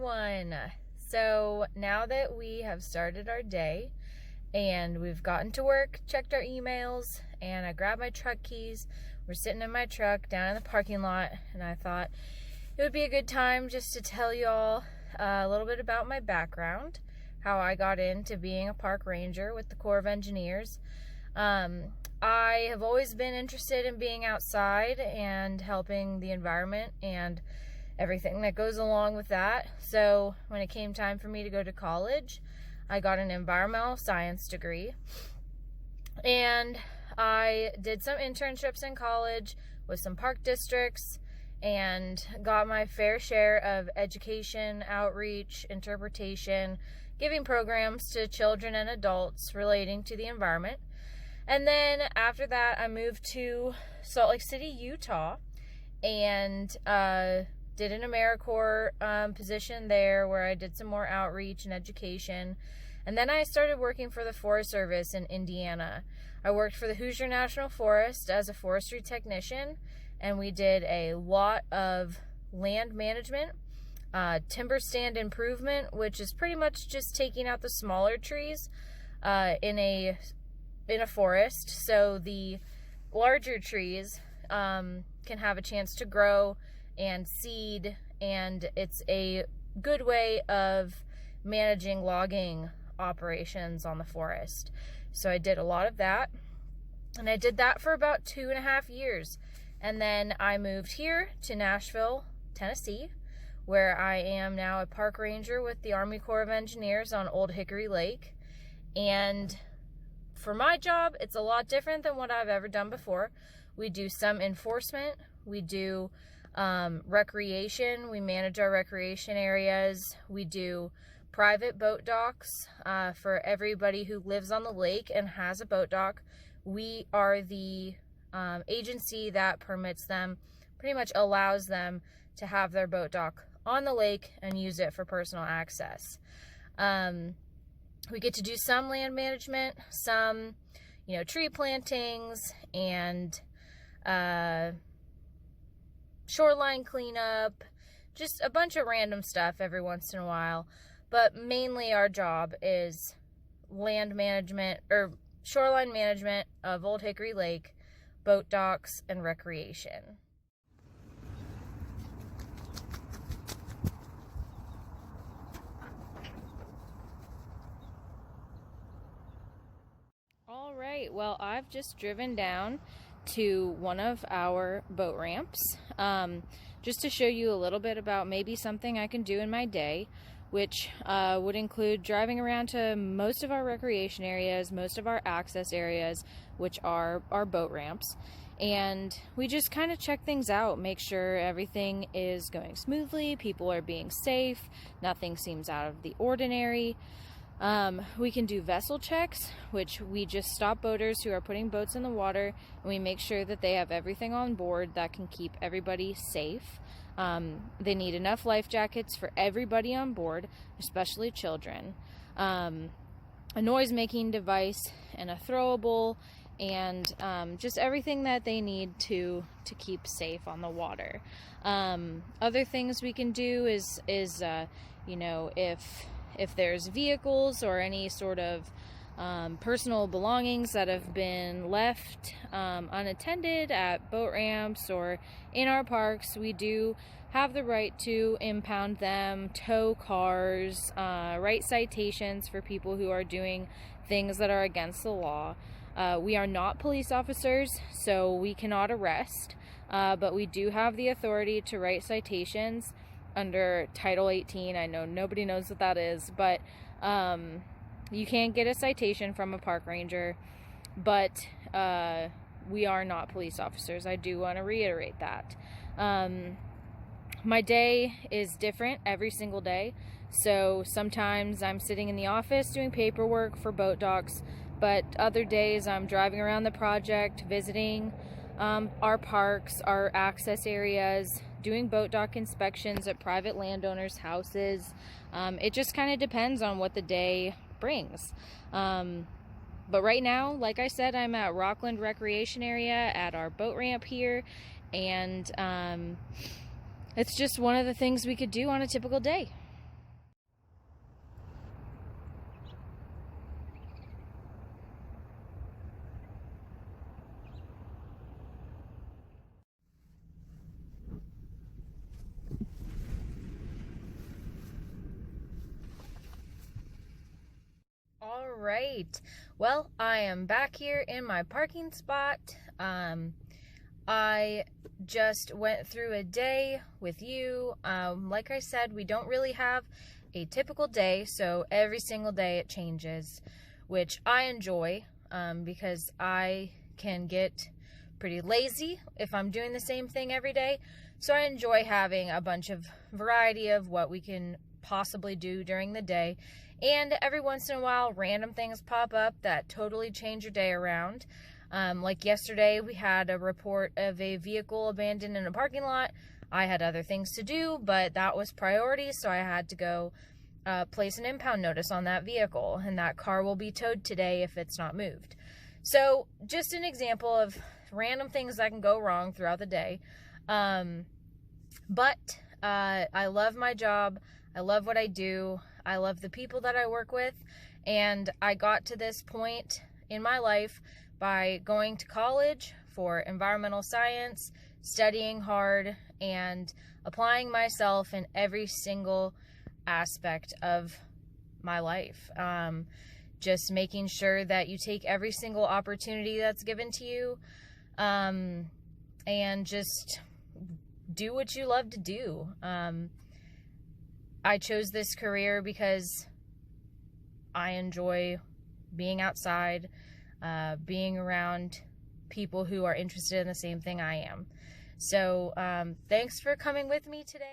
everyone. So now that we have started our day and we've gotten to work, checked our emails, and I grabbed my truck keys, we're sitting in my truck down in the parking lot, and I thought it would be a good time just to tell y'all a little bit about my background, how I got into being a park ranger with the Corps of Engineers. I have always been interested in being outside and helping the environment and everything that goes along with that. So when it came time for me to go to college, I got an environmental science degree, and I did some internships in college with some park districts and got my fair share of education, outreach, interpretation, giving programs to children and adults relating to the environment. And then after that, I moved to Salt Lake City, Utah, and did an AmeriCorps position there where I did some more outreach and education. And then I started working for the Forest Service in Indiana. I worked for the Hoosier National Forest as a forestry technician, and we did a lot of land management, timber stand improvement, which is pretty much just taking out the smaller trees in a forest, so the larger trees can have a chance to grow and seed, and it's a good way of managing logging operations on the forest. So I did a lot of that, and I did that for about 2.5 years, and then I moved here to Nashville, Tennessee, where I am now a park ranger with the Army Corps of Engineers on Old Hickory Lake. And for my job, it's a lot different than what I've ever done before. We do some enforcement, we do recreation, we manage our recreation areas, we do private boat docks for everybody who lives on the lake and has a boat dock. We are the agency that permits them, pretty much allows them to have their boat dock on the lake and use it for personal access. We get to do some land management, some, tree plantings and shoreline cleanup, just a bunch of random stuff every once in a while. But mainly our job is land management or shoreline management of Old Hickory Lake, boat docks, and recreation. All right, well, I've just driven down to one of our boat ramps just to show you a little bit about maybe something I can do in my day, which would include driving around to most of our recreation areas, most of our access areas, which are our boat ramps. And we just kind of check things out, make sure everything is going smoothly, people are being safe, nothing seems out of the ordinary. We can do vessel checks, which we just stop boaters who are putting boats in the water, and we make sure that they have everything on board that can keep everybody safe. They need enough life jackets for everybody on board, especially children. A noise-making device and a throwable, and just everything that they need to keep safe on the water. Other things we can do is if there's vehicles or any sort of personal belongings that have been left unattended at boat ramps or in our parks, we do have the right to impound them, tow cars, write citations for people who are doing things that are against the law. We are not police officers, so we cannot arrest, but we do have the authority to write citations under Title 18. I know nobody knows what that is, but you can get a citation from a park ranger, but we are not police officers. I do want to reiterate that. My day is different every single day, so sometimes I'm sitting in the office doing paperwork for boat docks, but other days I'm driving around the project, visiting our parks, our access areas, doing boat dock inspections at private landowners' houses. It just kind of depends on what the day brings. But right now, like I said, I'm at Rockland Recreation Area at our boat ramp here, and it's just one of the things we could do on a typical day. right. Well, I am back here in my parking spot. I just went through a day with you. Like I said, we don't really have a typical day, so every single day it changes, which I enjoy because I can get pretty lazy if I'm doing the same thing every day. So I enjoy having a bunch of variety of what we can possibly do during the day. And every once in a while, random things pop up that totally change your day around. Like yesterday, we had a report of a vehicle abandoned in a parking lot. I had other things to do, but that was priority, so I had to go place an impound notice on that vehicle, and that car will be towed today if it's not moved. So just an example of random things that can go wrong throughout the day. But I love my job. I love what I do. I love the people that I work with. And I got to this point in my life by going to college for environmental science, studying hard, and applying myself in every single aspect of my life. Just making sure that you take every single opportunity that's given to you, and just do what you love to do. I chose this career because I enjoy being outside, being around people who are interested in the same thing I am. So thanks for coming with me today.